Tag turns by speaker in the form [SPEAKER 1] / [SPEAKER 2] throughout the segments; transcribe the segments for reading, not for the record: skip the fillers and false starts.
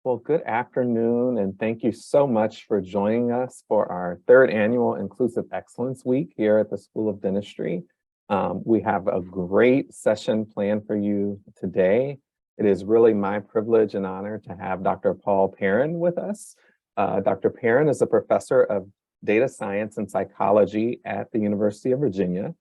[SPEAKER 1] Well, good afternoon, and thank you so much for joining us for our third annual Inclusive Excellence Week here at the School of Dentistry. We have a great session planned for you today. It is really my privilege and honor to have Dr. Paul Perrin with us. Dr. Perrin is a professor of data science and psychology at the University of Virginia.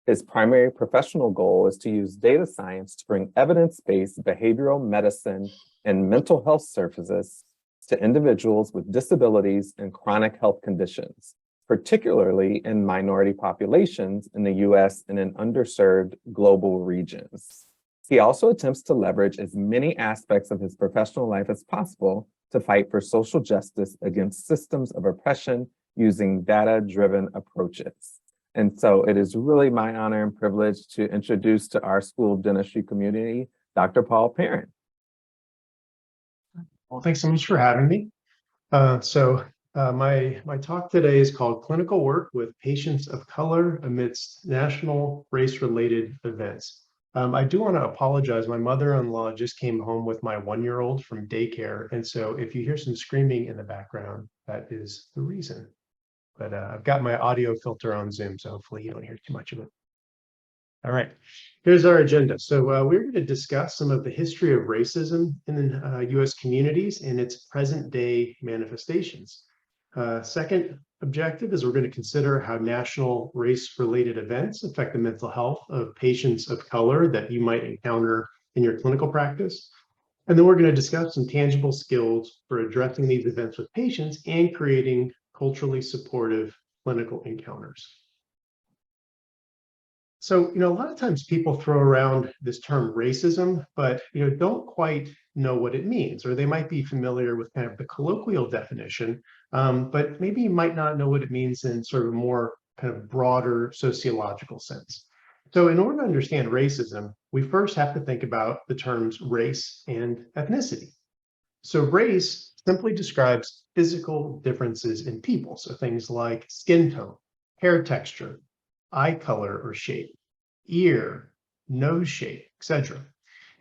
[SPEAKER 1] His primary professional goal is to use data science to bring evidence-based behavioral medicine and mental health services to individuals with disabilities and chronic health conditions, particularly in minority populations in the US and in underserved global regions. He also attempts to leverage as many aspects of his professional life as possible to fight for social justice against systems of oppression using data-driven approaches. And so it is really my honor and privilege to introduce to our School of Dentistry community, Dr. Paul Perrin.
[SPEAKER 2] Well, thanks so much for having me. My talk today is called Clinical Work with Patients of Color Amidst National Race-Related Events. I do want to apologize. My mother-in-law just came home with my 1-year-old from daycare. And so if you hear some screaming in the background, that is the reason. But I've got my audio filter on Zoom, so hopefully you don't hear too much of it. All right, here's our agenda. So we're going to discuss some of the history of racism in US communities and its present day manifestations. Second objective is we're going to consider how national race-related events affect the mental health of patients of color that you might encounter in your clinical practice. And then we're going to discuss some tangible skills for addressing these events with patients and creating culturally supportive clinical encounters. So, a lot of times people throw around this term racism, but, don't quite know what it means, or they might be familiar with kind of the colloquial definition, but maybe you might not know what it means in sort of a more kind of broader sociological sense. So in order to understand racism, we first have to think about the terms race and ethnicity. So race simply describes physical differences in people. So things like skin tone, hair texture, eye color or shape, ear, nose shape, etc.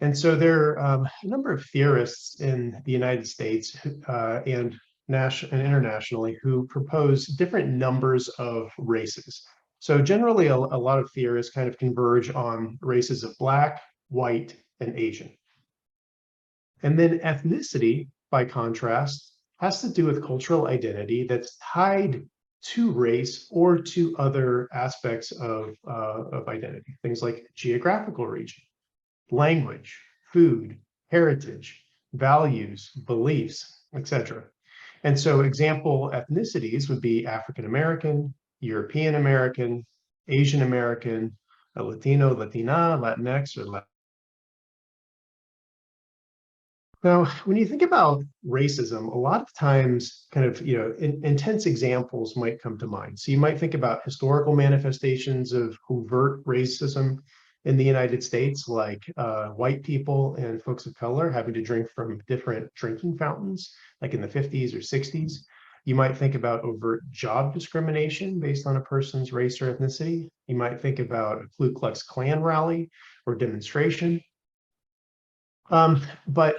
[SPEAKER 2] And so there are a number of theorists in the United States and internationally who propose different numbers of races. So generally, a lot of theorists kind of converge on races of Black, white, and Asian. And then ethnicity, by contrast, has to do with cultural identity that's tied to race or to other aspects of identity, things like geographical region, language, food, heritage, values, beliefs, etc. And so example ethnicities would be African American, European American, Asian American, Latino, Latina, Latinx, or Latin. Now, when you think about racism, a lot of times kind of, intense examples might come to mind. So you might think about historical manifestations of overt racism in the United States, like white people and folks of color having to drink from different drinking fountains, like in the 50s or 60s. You might think about overt job discrimination based on a person's race or ethnicity. You might think about a Ku Klux Klan rally or demonstration. But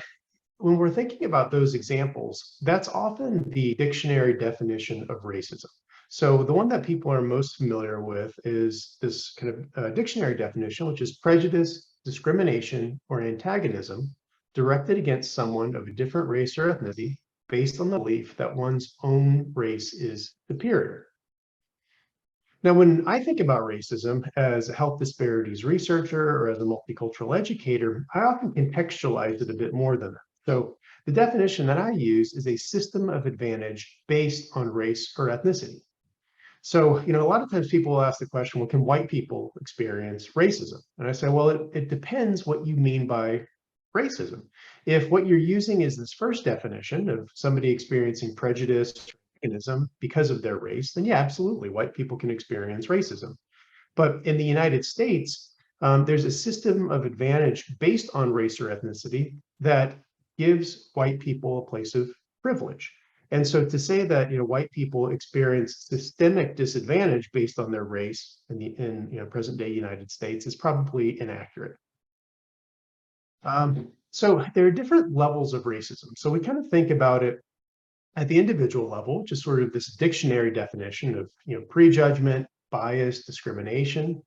[SPEAKER 2] when we're thinking about those examples, that's often the dictionary definition of racism. So the one that people are most familiar with is this kind of dictionary definition, which is prejudice, discrimination, or antagonism directed against someone of a different race or ethnicity based on the belief that one's own race is superior. Now, when I think about racism as a health disparities researcher or as a multicultural educator, I often contextualize it a bit more than that. So the definition that I use is a system of advantage based on race or ethnicity. So, a lot of times people will ask the question, well, can white people experience racism? And I say, well, it depends what you mean by racism. If what you're using is this first definition of somebody experiencing prejudice because of their race, then yeah, absolutely, white people can experience racism. But in the United States, there's a system of advantage based on race or ethnicity that gives white people a place of privilege. And so to say that white people experience systemic disadvantage based on their race in present day United States is probably inaccurate. So there are different levels of racism. So we kind of think about it at the individual level, just sort of this dictionary definition of prejudgment, bias, discrimination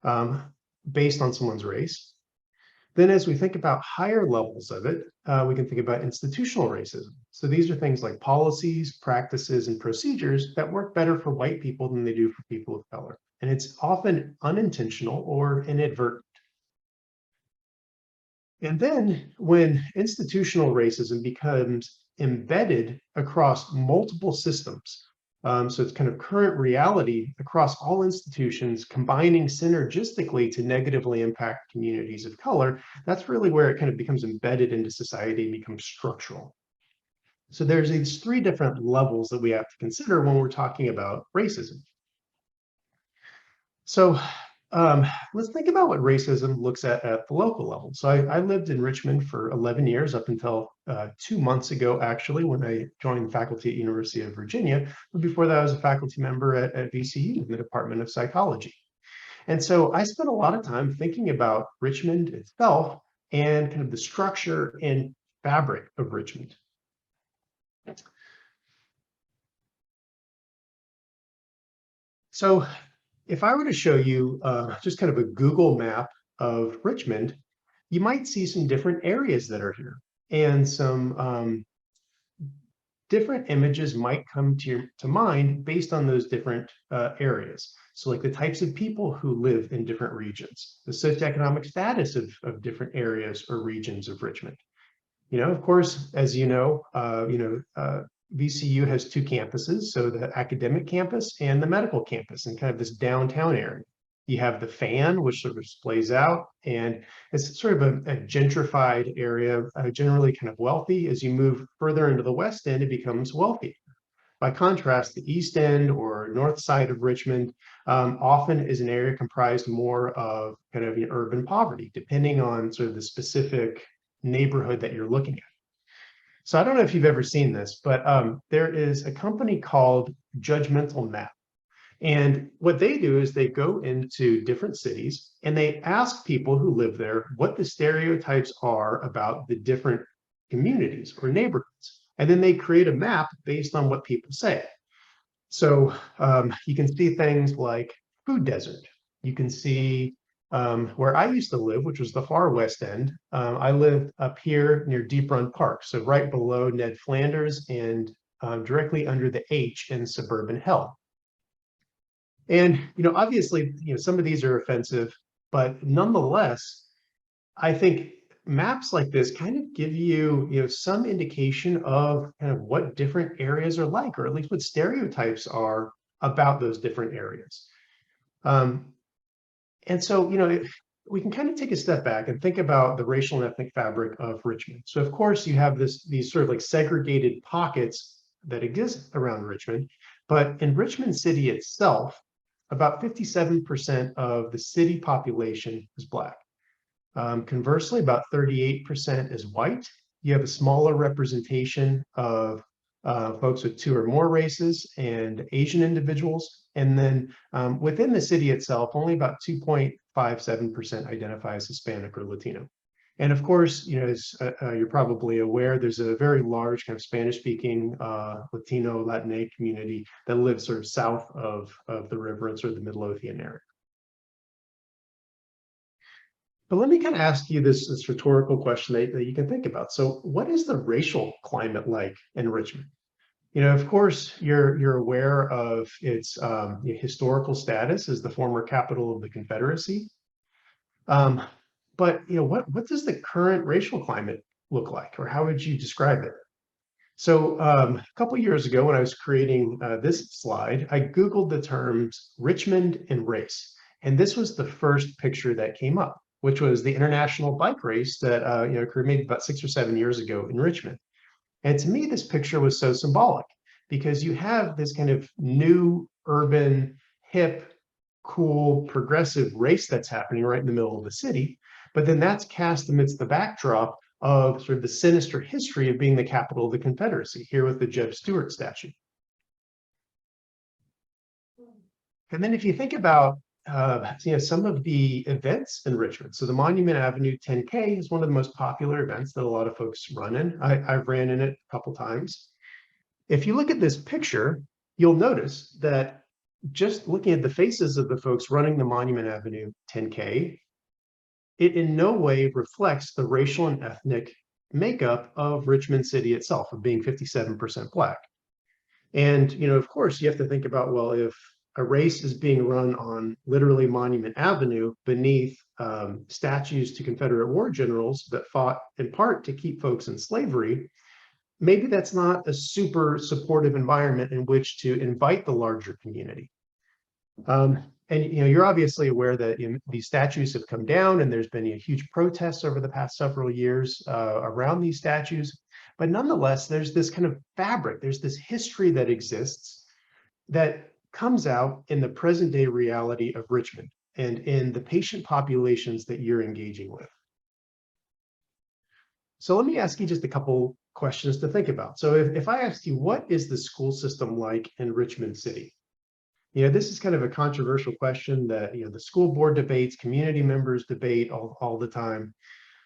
[SPEAKER 2] um, based on someone's race. Then as we think about higher levels of it, we can think about institutional racism. So these are things like policies, practices, and procedures that work better for white people than they do for people of color. And it's often unintentional or inadvertent. And then when institutional racism becomes embedded across multiple systems, so it's kind of current reality across all institutions, combining synergistically to negatively impact communities of color, that's really where it kind of becomes embedded into society and becomes structural. So there's these three different levels that we have to consider when we're talking about racism. So let's think about what racism looks at the local level. So I lived in Richmond for 11 years up until 2 months ago, actually, when I joined faculty at University of Virginia. But before that, I was a faculty member at VCU in the Department of Psychology. And so I spent a lot of time thinking about Richmond itself and kind of the structure and fabric of Richmond. So if I were to show you just kind of a Google map of Richmond, you might see some different areas that are here, and some different images might come to mind based on those different areas. So like the types of people who live in different regions, the socioeconomic status of different areas or regions of Richmond. Of course, as VCU has two campuses, so the academic campus and the medical campus in kind of this downtown area. You have the Fan, which sort of displays out, and it's sort of a gentrified area, generally kind of wealthy. As you move further into the West End, it becomes wealthy. By contrast, the East End or north side of Richmond often is an area comprised more of kind of urban poverty, depending on sort of the specific neighborhood that you're looking at. So I don't know if you've ever seen this, but there is a company called Judgmental Map. And what they do is they go into different cities and they ask people who live there what the stereotypes are about the different communities or neighborhoods. And then they create a map based on what people say. So you can see things like food desert. You can see where I used to live, which was the far West End. I lived up here near Deep Run Park, so right below Ned Flanders and directly under the H in suburban hell. And obviously, some of these are offensive, but nonetheless, I think maps like this kind of give you, some indication of kind of what different areas are like, or at least what stereotypes are about those different areas. And so, we can kind of take a step back and think about the racial and ethnic fabric of Richmond. So, of course, you have these sort of like segregated pockets that exist around Richmond, but in Richmond City itself, about 57% of the city population is Black. Conversely, about 38% is white. You have a smaller representation of folks with two or more races and Asian individuals. And then within the city itself, only about 2.57% identify as Hispanic or Latino. And of course, as you're probably aware, there's a very large kind of Spanish-speaking Latino, Latinx community that lives sort of south of the river and sort of the Midlothian area. But let me kind of ask you this rhetorical question that you can think about. So what is the racial climate like in Richmond? Of course, you're aware of its historical status as the former capital of the Confederacy. But what does the current racial climate look like, or how would you describe it? So a couple years ago, when I was creating this slide, I Googled the terms Richmond and race. And this was the first picture that came up, which was the international bike race that occurred maybe about 6 or 7 years ago in Richmond. And to me, this picture was so symbolic because you have this kind of new, urban, hip, cool, progressive race that's happening right in the middle of the city. But then that's cast amidst the backdrop of sort of the sinister history of being the capital of the Confederacy, here with the Jeb Stuart statue. And then if you think about some of the events in Richmond. So the Monument Avenue 10K is one of the most popular events that a lot of folks run in. I've ran in it a couple times. If you look at this picture, you'll notice that just looking at the faces of the folks running the Monument Avenue 10K, it in no way reflects the racial and ethnic makeup of Richmond City itself, of being 57% Black. And, of course, you have to think about, well, if a race is being run on literally Monument Avenue beneath statues to Confederate war generals that fought in part to keep folks in slavery, maybe that's not a super supportive environment in which to invite the larger community. And you're obviously aware that these statues have come down, and there's been a huge protests over the past several years around these statues. But nonetheless, there's this kind of fabric, there's this history that exists that comes out in the present day reality of Richmond and in the patient populations that you're engaging with. So let me ask you just a couple questions to think about. So if I asked you, what is the school system like in Richmond City? This is kind of a controversial question that, the school board debates, community members debate all the time.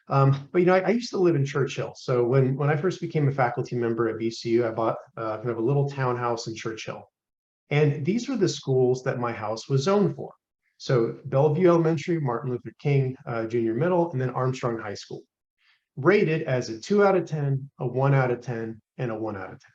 [SPEAKER 2] But, I used to live in Church Hill. So when I first became a faculty member at VCU, I bought kind of a little townhouse in Church Hill. And these were the schools that my house was zoned for. So Bellevue Elementary, Martin Luther King Junior Middle, and then Armstrong High School, rated as a 2 out of 10, a 1 out of 10, and a 1 out of 10.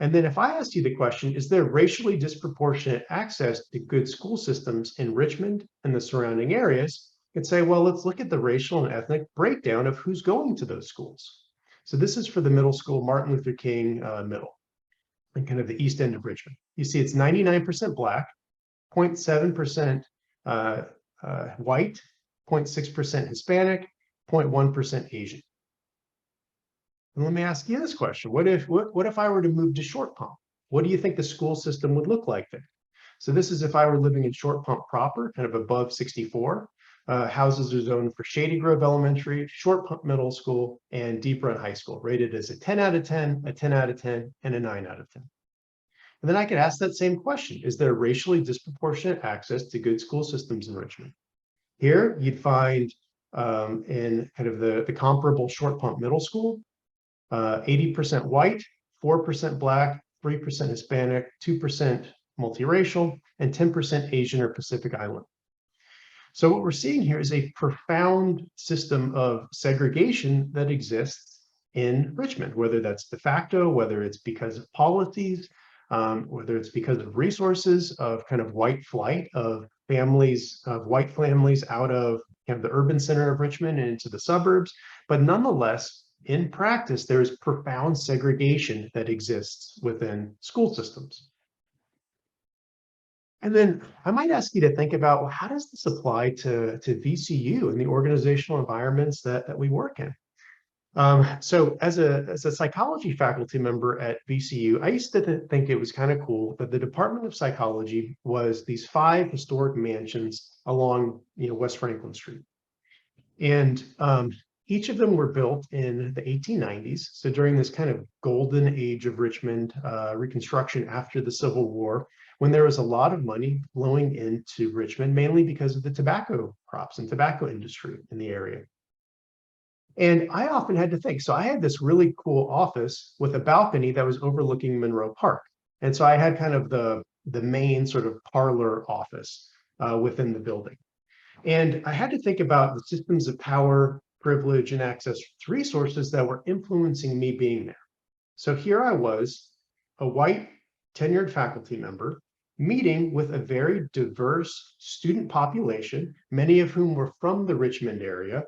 [SPEAKER 2] And then if I asked you the question, is there racially disproportionate access to good school systems in Richmond and the surrounding areas? You could say, well, let's look at the racial and ethnic breakdown of who's going to those schools. So this is for the middle school, Martin Luther King Middle, and kind of the east end of Richmond. You see it's 99% Black, 0.7% white, 0.6% Hispanic, 0.1% Asian. And let me ask you this question. What if I were to move to Short Pump? What do you think the school system would look like there? So this is if I were living in Short Pump proper, kind of above 64. Houses are zoned for Shady Grove Elementary, Short Pump Middle School, and Deep Run High School, rated as a 10 out of 10, a 10 out of 10, and a 9 out of 10. And then I could ask that same question. Is there racially disproportionate access to good school systems in Richmond? Here, you'd find in kind of the comparable Short Pump Middle School, 80% white, 4% Black, 3% Hispanic, 2% multiracial, and 10% Asian or Pacific Island. So what we're seeing here is a profound system of segregation that exists in Richmond, whether that's de facto, whether it's because of policies, whether it's because of resources, of kind of white flight of families, of white families out of kind of the urban center of Richmond and into the suburbs. But nonetheless, in practice, there is profound segregation that exists within school systems. And then I might ask you to think about, well, how does this apply to VCU and the organizational environments that we work in? So as a psychology faculty member at VCU, I used to think it was kind of cool that the Department of Psychology was these 5 historic mansions along West Franklin Street. And each of them were built in the 1890s. So during this kind of golden age of Richmond, Reconstruction after the Civil War, when there was a lot of money flowing into Richmond, mainly because of the tobacco crops and tobacco industry in the area. And I often had to think, so I had this really cool office with a balcony that was overlooking Monroe Park. And so I had kind of the main sort of parlor office within the building. And I had to think about the systems of power, privilege, and access to resources that were influencing me being there. So here I was, a white tenured faculty member, meeting with a very diverse student population, many of whom were from the Richmond area,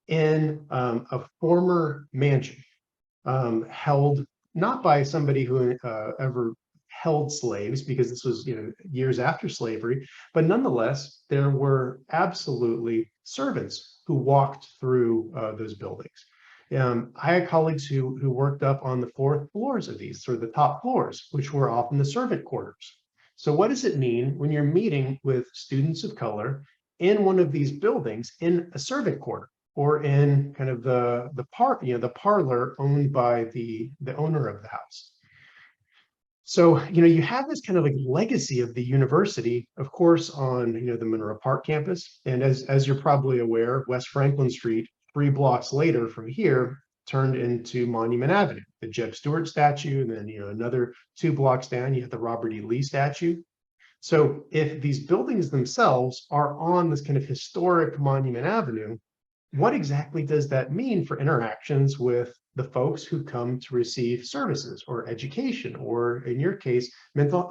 [SPEAKER 2] in a former mansion held not by somebody who ever held slaves, because this was years after slavery, but nonetheless, there were absolutely servants who walked through those buildings. I had colleagues who worked up on the 4th floors of these, or the top floors, which were often the servant quarters. So what does it mean when you're meeting with students of color in one of these buildings in a servant quarter, or in kind of the parlor owned by the owner of the house? So, you have this kind of like legacy of the university, of course, on, the Monroe Park campus. And as you're probably aware, West Franklin Street, 3 blocks later from here, turned into Monument Avenue, the Jeb Stuart statue. And then, another 2 blocks down, you have the Robert E. Lee statue. So if these buildings themselves are on this kind of historic Monument Avenue, what exactly does that mean for interactions with the folks who come to receive services or education, or in your case, mental,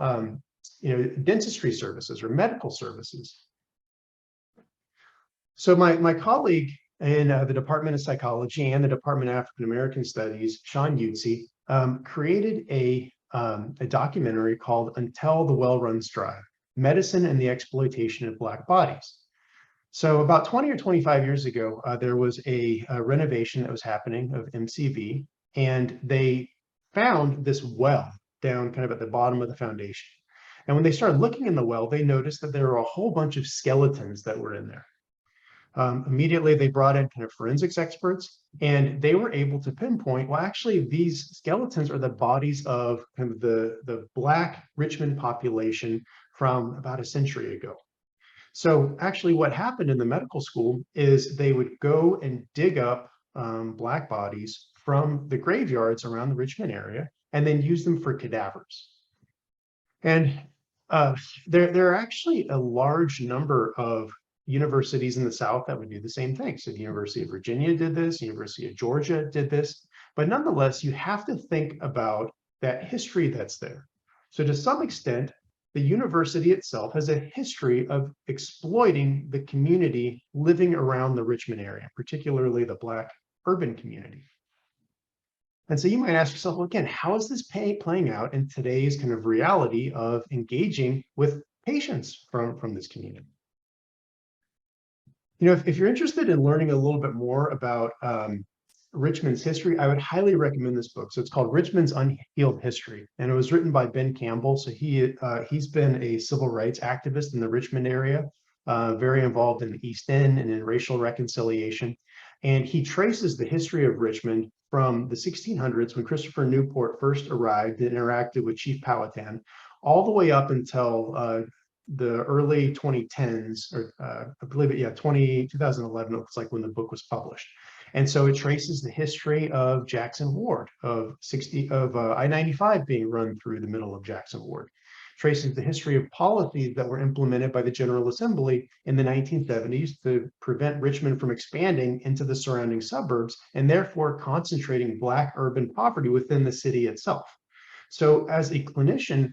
[SPEAKER 2] dentistry services or medical services? So my colleague in the Department of Psychology and the Department of African American Studies, Sean Utsi, created a documentary called Until the Well Runs Dry: Medicine and the Exploitation of Black Bodies. So about 20 or 25 years ago, there was a renovation that was happening of MCV, and they found this well down kind of at the bottom of the foundation. And when they started looking in the well, they noticed that there were a whole bunch of skeletons that were in there. Immediately, they brought in kind of forensics experts, and they were able to pinpoint, well, actually, these skeletons are the bodies of kind of the Black Richmond population from about a century ago. So actually what happened in the medical school is they would go and dig up Black bodies from the graveyards around the Richmond area and then use them for cadavers. And there are actually a large number of universities in the South that would do the same thing. So the University of Virginia did this, University of Georgia did this, but nonetheless, you have to think about that history that's there. So to some extent, the university itself has a history of exploiting the community living around the Richmond area, particularly the Black urban community. And so you might ask yourself, well, again, how is this playing out in today's kind of reality of engaging with patients from this community? If you're interested in learning a little bit more about Richmond's history, I would highly recommend this book. So it's called Richmond's Unhealed History, and it was written by Ben Campbell. So he's been a civil rights activist in the Richmond area, very involved in the East End and in racial reconciliation. And he traces the history of Richmond from the 1600s, when Christopher Newport first arrived and interacted with Chief Powhatan, all the way up until the early 2010s, or I believe it, yeah, 2011, it looks like, when the book was published. And so it traces the history of Jackson Ward, of I-95 being run through the middle of Jackson Ward. Traces the history of policies that were implemented by the General Assembly in the 1970s to prevent Richmond from expanding into the surrounding suburbs, and therefore concentrating Black urban poverty within the city itself. So as a clinician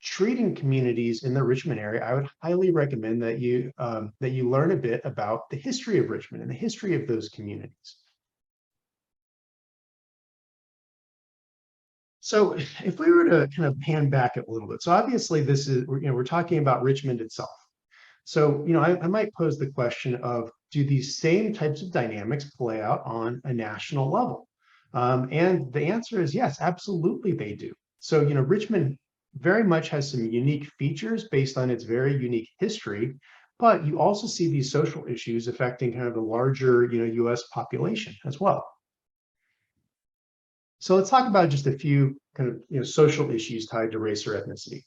[SPEAKER 2] treating communities in the Richmond area, I would highly recommend that you learn a bit about the history of Richmond and the history of those communities. So if we were to kind of pan back a little bit, so obviously this is, we're talking about Richmond itself. So, I might pose the question of, do these same types of dynamics play out on a national level? And the answer is yes, absolutely they do. So, Richmond very much has some unique features based on its very unique history, but you also see these social issues affecting kind of the larger, US population as well. So let's talk about just a few kind of, social issues tied to race or ethnicity.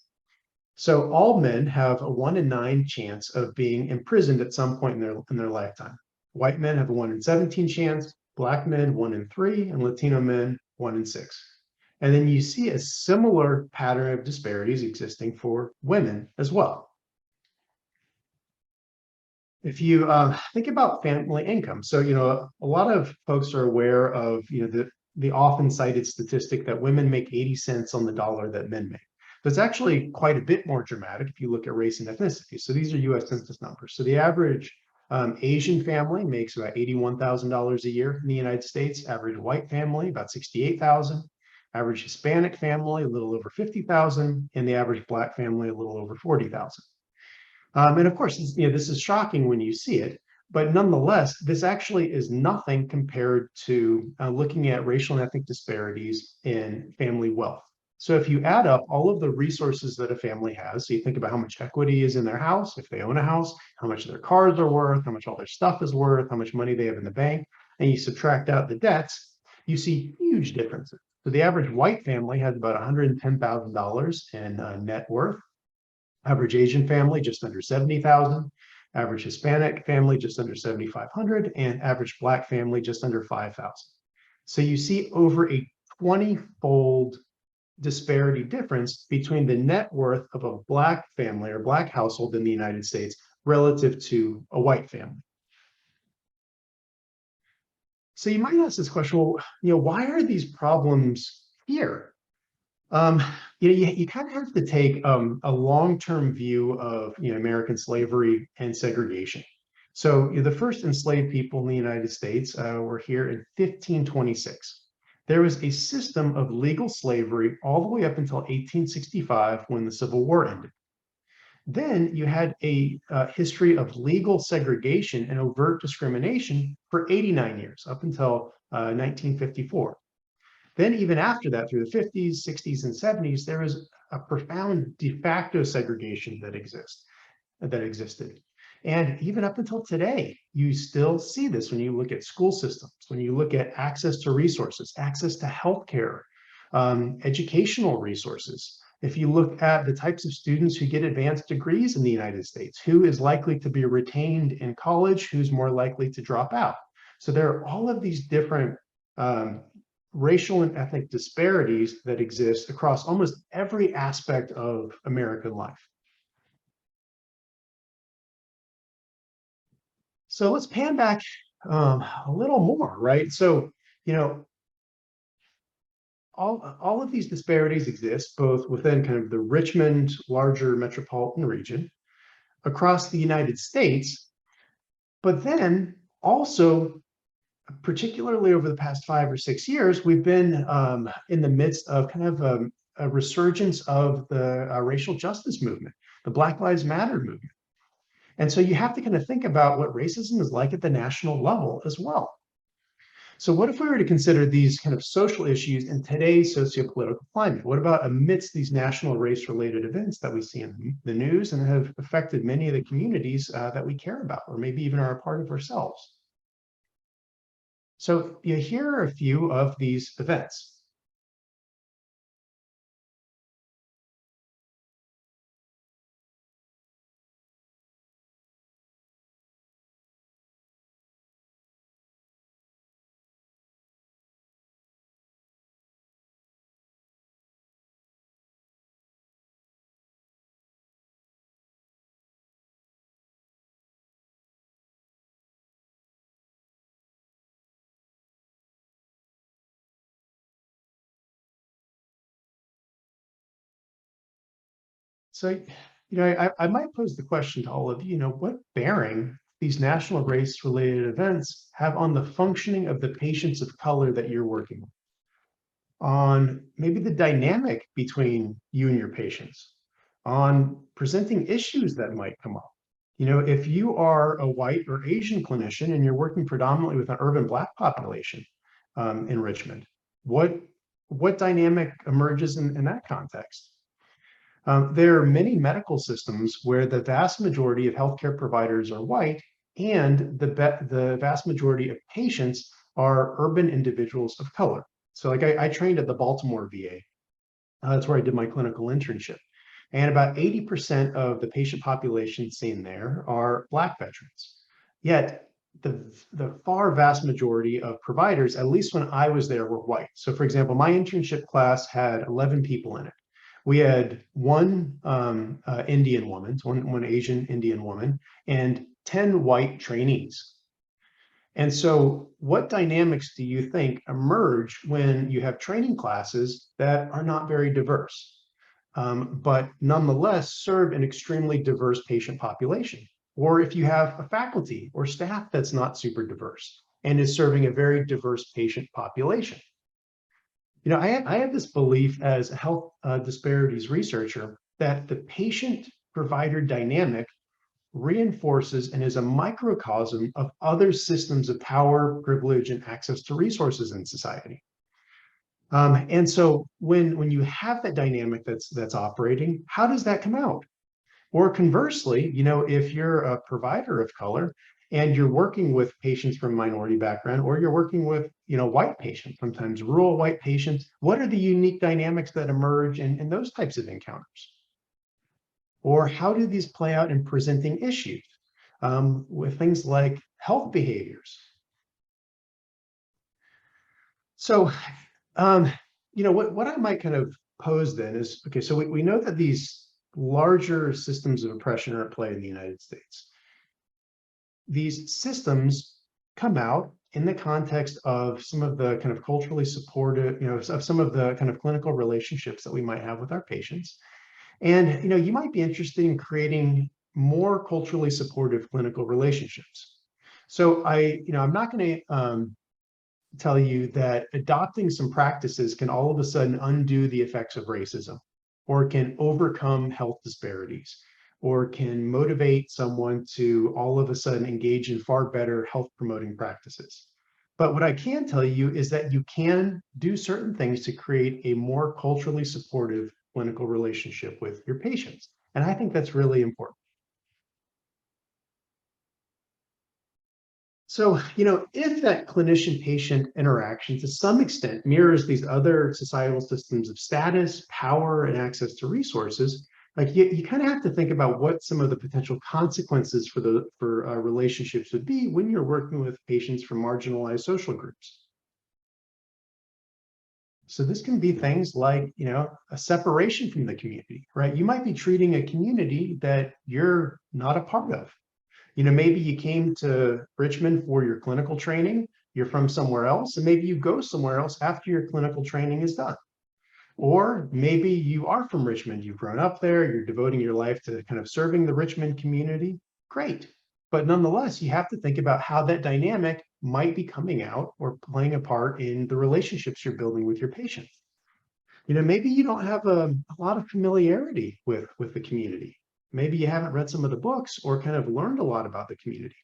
[SPEAKER 2] So all men have a 1 in 9 chance of being imprisoned at some point in their lifetime. White men have a 1 in 17 chance, Black men 1 in 3, and Latino men 1 in 6. And then you see a similar pattern of disparities existing for women as well. If you think about family income, so a lot of folks are aware of the often cited statistic that women make 80 cents on the dollar that men make. But it's actually quite a bit more dramatic if you look at race and ethnicity. So these are US Census numbers. So the average Asian family makes about $81,000 a year in the United States. Average white family, about 68,000. Average Hispanic family, a little over 50,000. And the average Black family, a little over 40,000. And of course, this is shocking when you see it. But nonetheless, this actually is nothing compared to looking at racial and ethnic disparities in family wealth. So if you add up all of the resources that a family has, so you think about how much equity is in their house, if they own a house, how much their cars are worth, how much all their stuff is worth, how much money they have in the bank, and you subtract out the debts, you see huge differences. So the average white family has about $110,000 in net worth. Average Asian family, just under 70,000. Average Hispanic family, just under 7,500, and average Black family, just under 5,000. So you see over a 20-fold disparity difference between the net worth of a Black family or Black household in the United States relative to a white family. So you might ask this question, well, why are these problems here? You kind of have to take a long-term view of American slavery and segregation. So the first enslaved people in the United States were here in 1526. There was a system of legal slavery all the way up until 1865 when the Civil War ended. Then you had a history of legal segregation and overt discrimination for 89 years, up until 1954. Then even after that, through the 50s, 60s, and 70s, there was a profound de facto segregation that existed. And even up until today, you still see this when you look at school systems, when you look at access to resources, access to healthcare, educational resources. If you look at the types of students who get advanced degrees in the United States, who is likely to be retained in college, who's more likely to drop out. So there are all of these different racial and ethnic disparities that exist across almost every aspect of American life. So let's pan back a little more, right? So, all of these disparities exist both within kind of the Richmond larger metropolitan region, across the United States, but then also, particularly over the past 5 or 6 years, we've been in the midst of kind of a resurgence of the racial justice movement, the Black Lives Matter movement. And so you have to kind of think about what racism is like at the national level as well. So what if we were to consider these kind of social issues in today's sociopolitical climate? What about amidst these national race-related events that we see in the news and have affected many of the communities that we care about, or maybe even are a part of ourselves? So here are a few of these events. So, I might pose the question to all of you, what bearing these national race-related events have on the functioning of the patients of color that you're working with, on maybe the dynamic between you and your patients, on presenting issues that might come up. If you are a white or Asian clinician and you're working predominantly with an urban Black population in Richmond, what dynamic emerges in that context? There are many medical systems where the vast majority of healthcare providers are white, and the vast majority of patients are urban individuals of color. So like I trained at the Baltimore VA. That's where I did my clinical internship. And about 80% of the patient population seen there are Black veterans. Yet the far vast majority of providers, at least when I was there, were white. So for example, my internship class had 11 people in it. We had one Indian woman, one Asian Indian woman, and 10 white trainees. And so what dynamics do you think emerge when you have training classes that are not very diverse, but nonetheless serve an extremely diverse patient population? Or if you have a faculty or staff that's not super diverse and is serving a very diverse patient population? I have this belief as a health disparities researcher that the patient-provider dynamic reinforces and is a microcosm of other systems of power, privilege, and access to resources in society. And so when you have that dynamic that's operating, how does that come out? Or conversely, if you're a provider of color and you're working with patients from minority background, or you're working with, white patients, sometimes rural white patients, what are the unique dynamics that emerge in those types of encounters? Or how do these play out in presenting issues with things like health behaviors? So, what I might kind of pose then is, okay, so we know that these larger systems of oppression are at play in the United States. These systems come out in the context of some of the kind of culturally supportive, of some of the kind of clinical relationships that we might have with our patients. And, you might be interested in creating more culturally supportive clinical relationships. So I'm not going to tell you that adopting some practices can all of a sudden undo the effects of racism, or can overcome health disparities, or can motivate someone to all of a sudden engage in far better health promoting practices. But what I can tell you is that you can do certain things to create a more culturally supportive clinical relationship with your patients. And I think that's really important. So, if that clinician-patient interaction to some extent mirrors these other societal systems of status, power, and access to resources, like you kind of have to think about what some of the potential consequences for relationships would be when you're working with patients from marginalized social groups. So this can be things like, a separation from the community, right? You might be treating a community that you're not a part of. Maybe you came to Richmond for your clinical training, you're from somewhere else, and maybe you go somewhere else after your clinical training is done. Or maybe you are from Richmond, you've grown up there, you're devoting your life to kind of serving the Richmond community. Great. But nonetheless, you have to think about how that dynamic might be coming out or playing a part in the relationships you're building with your patients. Maybe you don't have a lot of familiarity with the community. Maybe you haven't read some of the books or kind of learned a lot about the community.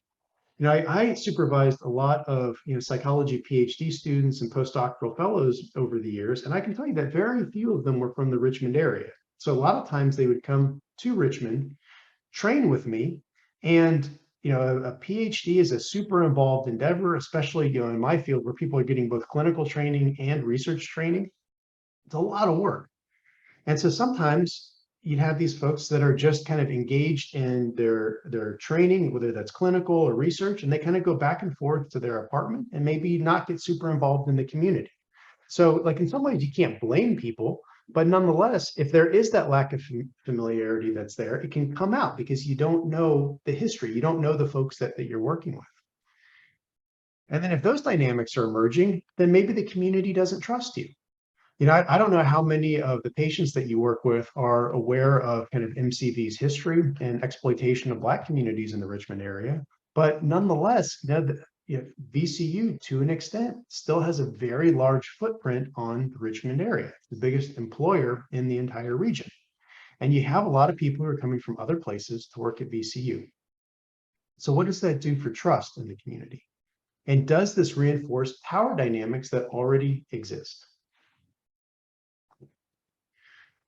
[SPEAKER 2] I supervised a lot of psychology PhD students and postdoctoral fellows over the years, and I can tell you that very few of them were from the Richmond area. So a lot of times they would come to Richmond, train with me, and a PhD is a super involved endeavor, especially in my field where people are getting both clinical training and research training. It's a lot of work. And so sometimes you'd have these folks that are just kind of engaged in their training, whether that's clinical or research, and they kind of go back and forth to their apartment and maybe not get super involved in the community. So like in some ways you can't blame people, but nonetheless, if there is that lack of familiarity that's there, it can come out because you don't know the history, you don't know the folks that you're working with. And then if those dynamics are emerging, then maybe the community doesn't trust you. I don't know how many of the patients that you work with are aware of kind of MCV's history and exploitation of Black communities in the Richmond area, but nonetheless, VCU, to an extent, still has a very large footprint on the Richmond area, the biggest employer in the entire region. And you have a lot of people who are coming from other places to work at VCU. So what does that do for trust in the community? And does this reinforce power dynamics that already exist?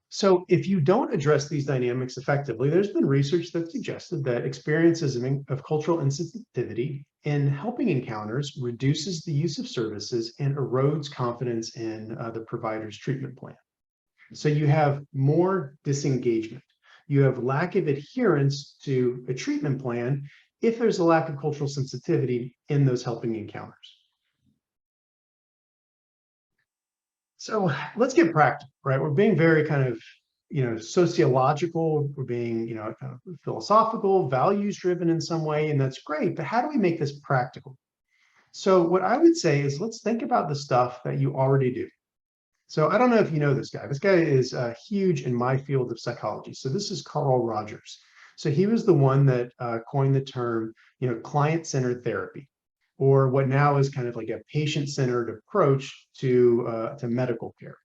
[SPEAKER 2] So if you don't address these dynamics effectively, there's been research that suggested that experiences of cultural insensitivity in helping encounters reduces the use of services and erodes confidence in the provider's treatment plan. So you have more disengagement. You have lack of adherence to a treatment plan if there's a lack of cultural sensitivity in those helping encounters. So let's get practical, right? We're being very kind of, sociological, we're being, kind of philosophical, values driven in some way, and that's great, but how do we make this practical? So what I would say is let's think about the stuff that you already do. So I don't know if you know this guy. This guy is huge in my field of psychology. So this is Carl Rogers. So he was the one that coined the term, client-centered therapy, or what now is kind of like a patient-centered approach to medical care.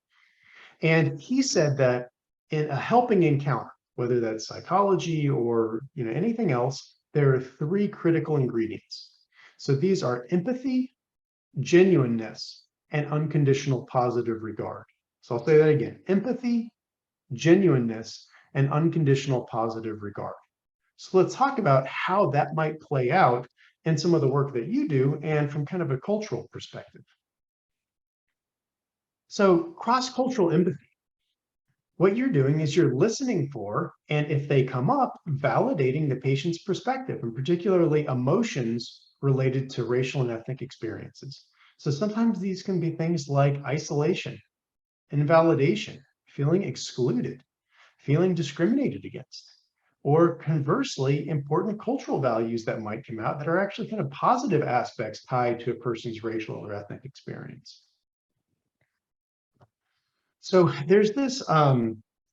[SPEAKER 2] And he said that in a helping encounter, whether that's psychology or anything else, there are three critical ingredients. So these are empathy, genuineness, and unconditional positive regard. So I'll say that again: empathy, genuineness, and unconditional positive regard. So let's talk about how that might play out in some of the work that you do and from kind of a cultural perspective. So cross-cultural empathy, what you're doing is you're listening for, and if they come up, validating the patient's perspective, and particularly emotions related to racial and ethnic experiences. So sometimes these can be things like isolation, invalidation, feeling excluded, feeling discriminated against, or conversely, important cultural values that might come out that are actually kind of positive aspects tied to a person's racial or ethnic experience. So there's this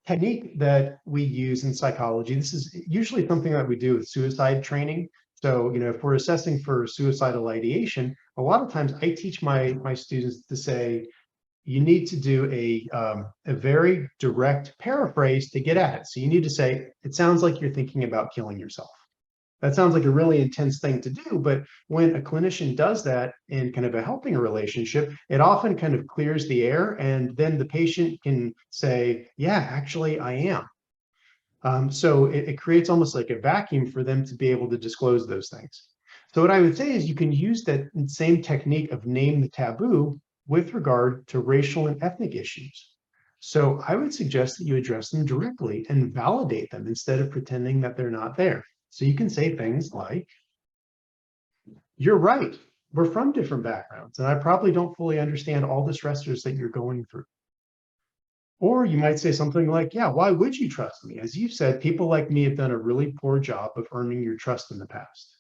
[SPEAKER 2] technique that we use in psychology. This is usually something that we do with suicide training. So, if we're assessing for suicidal ideation, a lot of times I teach my students to say, you need to do a very direct paraphrase to get at it. So you need to say, it sounds like you're thinking about killing yourself. That sounds like a really intense thing to do, but when a clinician does that in kind of a helping relationship, it often kind of clears the air, and then the patient can say, yeah, actually, I am. So it creates almost like a vacuum for them to be able to disclose those things. So what I would say is you can use that same technique of name the taboo with regard to racial and ethnic issues. So I would suggest that you address them directly and validate them instead of pretending that they're not there. So you can say things like, you're right, we're from different backgrounds, and I probably don't fully understand all the stressors that you're going through. Or you might say something like, yeah, why would you trust me? As you've said, people like me have done a really poor job of earning your trust in the past.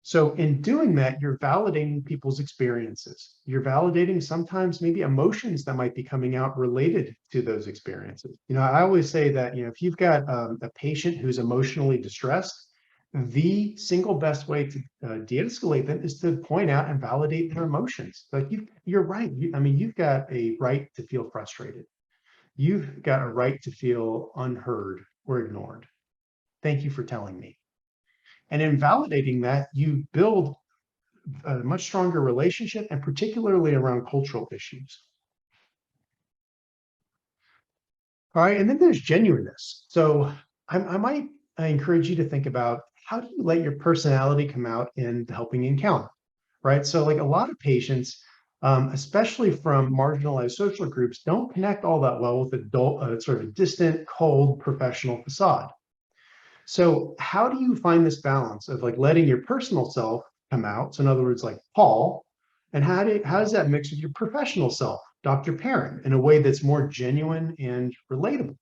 [SPEAKER 2] So in doing that, you're validating people's experiences. You're validating sometimes maybe emotions that might be coming out related to those experiences. I always say that, if you've got a patient who's emotionally distressed, the single best way to de-escalate them is to point out and validate their emotions. Like, you're right. You've got a right to feel frustrated. You've got a right to feel unheard or ignored. Thank you for telling me. And in validating that, you build a much stronger relationship, and particularly around cultural issues. All right, and then there's genuineness. So I might encourage you to think about, how do you let your personality come out in the helping encounter, right? So like a lot of patients, especially from marginalized social groups, don't connect all that well with adult, sort of a distant, cold professional facade. So how do you find this balance of like letting your personal self come out? So in other words, like Paul, and how does that mix with your professional self, Dr. Perrin, in a way that's more genuine and relatable?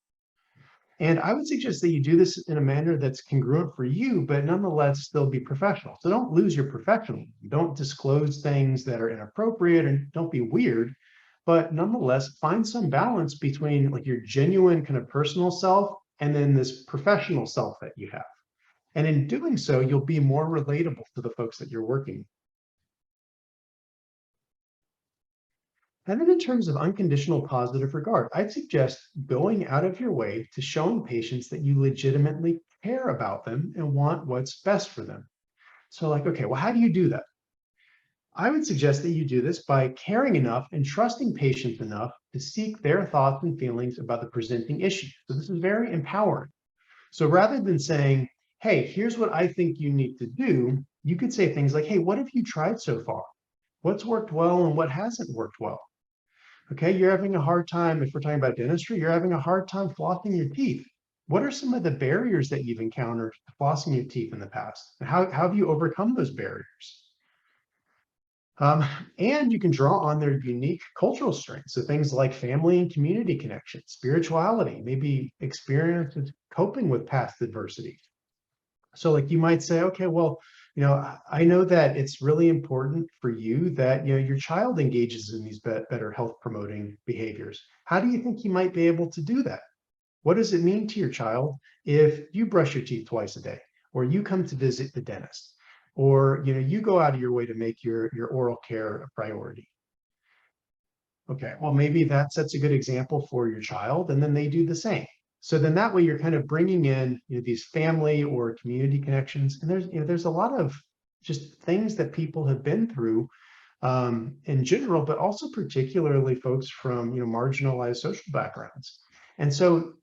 [SPEAKER 2] And I would suggest that you do this in a manner that's congruent for you, but nonetheless still be professional. So don't lose your professionalism. Don't disclose things that are inappropriate, and don't be weird, but nonetheless find some balance between like your genuine kind of personal self and then this professional self that you have. And in doing so, you'll be more relatable to the folks that you're working with. And then in terms of unconditional positive regard, I'd suggest going out of your way to showing patients that you legitimately care about them and want what's best for them. So like, okay, well, how do you do that? I would suggest that you do this by caring enough and trusting patients enough to seek their thoughts and feelings about the presenting issue. So this is very empowering. So rather than saying, hey, here's what I think you need to do, you could say things like, hey, what have you tried so far? What's worked well and what hasn't worked well? Okay, you're having a hard time, if we're talking about dentistry, you're having a hard time flossing your teeth. What are some of the barriers that you've encountered flossing your teeth in the past? And how have you overcome those barriers? And you can draw on their unique cultural strengths. So things like family and community connection, spirituality, maybe experience with coping with past adversity. So like you might say, okay, well, I know that it's really important for you that, your child engages in these better health promoting behaviors. How do you think you might be able to do that? What does it mean to your child if you brush your teeth twice a day, or you come to visit the dentist, or, you go out of your way to make your oral care a priority? Okay, well, maybe that sets a good example for your child, and then they do the same. So then that way you're kind of bringing in, these family or community connections. And there's a lot of just things that people have been through in general, but also particularly folks from, marginalized social backgrounds. And so,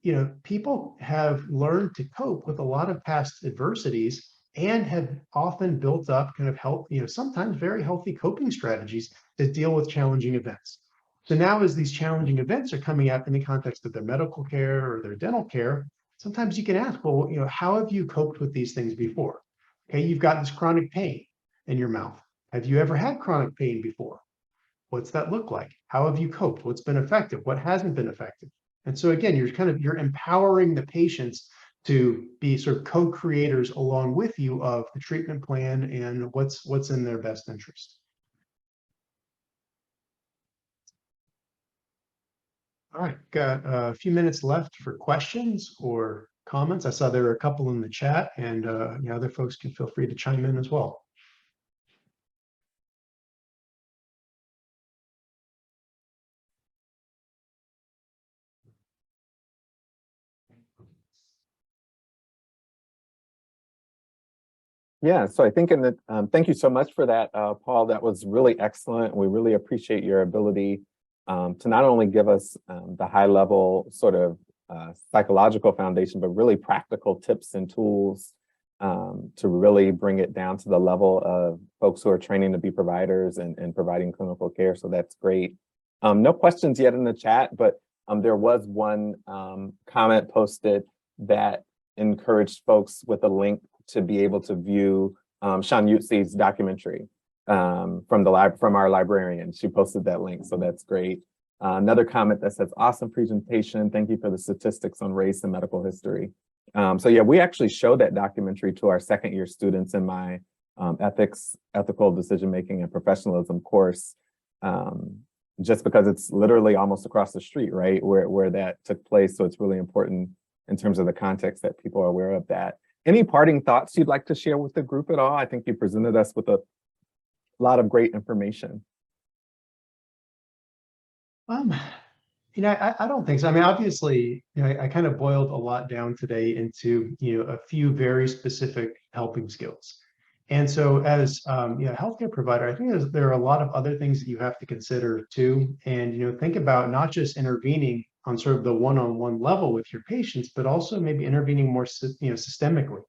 [SPEAKER 2] people have learned to cope with a lot of past adversities, and have often built up kind of sometimes very healthy coping strategies to deal with challenging events. So now as these challenging events are coming up in the context of their medical care or their dental care, sometimes you can ask, well, how have you coped with these things before? Okay, you've got this chronic pain in your mouth. Have you ever had chronic pain before? What's that look like? How have you coped? What's been effective? What hasn't been effective? And so again, you're empowering the patients to be sort of co-creators along with you of the treatment plan and what's in their best interest. All right, got a few minutes left for questions or comments. I saw there were a couple in the chat, and other folks can feel free to chime in as well.
[SPEAKER 1] Yeah, so I think thank you so much for that, Paul. That was really excellent. We really appreciate your ability to not only give us the high level sort of psychological foundation, but really practical tips and tools to really bring it down to the level of folks who are training to be providers and providing clinical care. So that's great. No questions yet in the chat, but there was one comment posted that encouraged folks with a link to be able to view Sean Utzi's documentary from our librarian. She posted that link, so that's great. Another comment that says, awesome presentation. Thank you for the statistics on race and medical history. So yeah, we actually show that documentary to our second year students in my ethical decision-making and professionalism course, just because it's literally almost across the street, right, where that took place. So it's really important in terms of the context that people are aware of that. Any parting thoughts you'd like to share with the group at all? I think you presented us with a lot of great information.
[SPEAKER 2] I don't think so. I mean, obviously, I kind of boiled a lot down today into, a few very specific helping skills. And so as a healthcare provider, I think there are a lot of other things that you have to consider too. And, think about not just intervening on sort of the one-on-one level with your patients, but also maybe intervening more, systemically.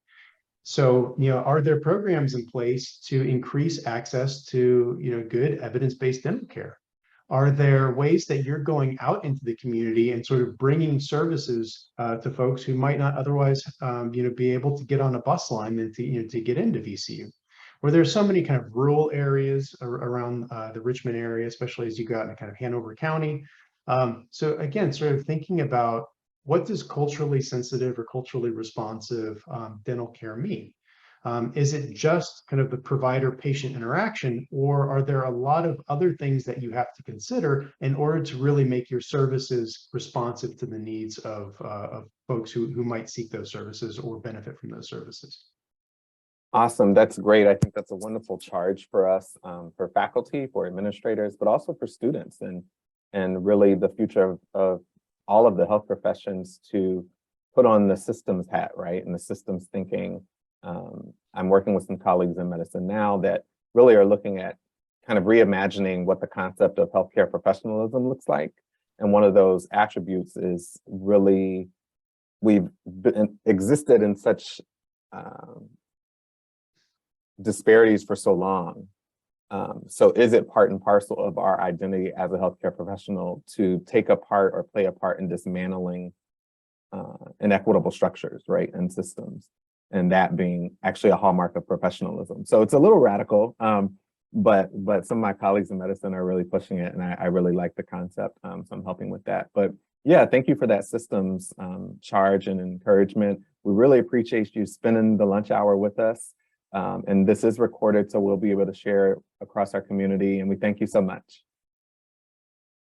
[SPEAKER 2] So, are there programs in place to increase access to, good evidence-based dental care? Are there ways that you're going out into the community and sort of bringing services to folks who might not otherwise, be able to get on a bus line and to get into VCU? Where there's so many kind of rural areas around the Richmond area, especially as you go out in kind of Hanover County. So again, sort of thinking about what does culturally sensitive or culturally responsive dental care mean? Is it just kind of the provider-patient interaction, or are there a lot of other things that you have to consider in order to really make your services responsive to the needs of folks who might seek those services or benefit from those services?
[SPEAKER 1] Awesome, that's great. I think that's a wonderful charge for us, for faculty, for administrators, but also for students and really the future of all of the health professions to put on the systems hat, right? And the systems thinking. I'm working with some colleagues in medicine now that really are looking at kind of reimagining what the concept of healthcare professionalism looks like. And one of those attributes is really, we've existed in such disparities for so long. So is it part and parcel of our identity as a healthcare professional to take a part or play a part in dismantling inequitable structures, right, and systems? And that being actually a hallmark of professionalism. So it's a little radical, but some of my colleagues in medicine are really pushing it, and I really like the concept, so I'm helping with that. But yeah, thank you for that systems charge and encouragement. We really appreciate you spending the lunch hour with us. And this is recorded, so we'll be able to share across our community, and we thank you so much.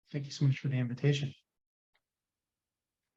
[SPEAKER 2] Thank you so much for the invitation.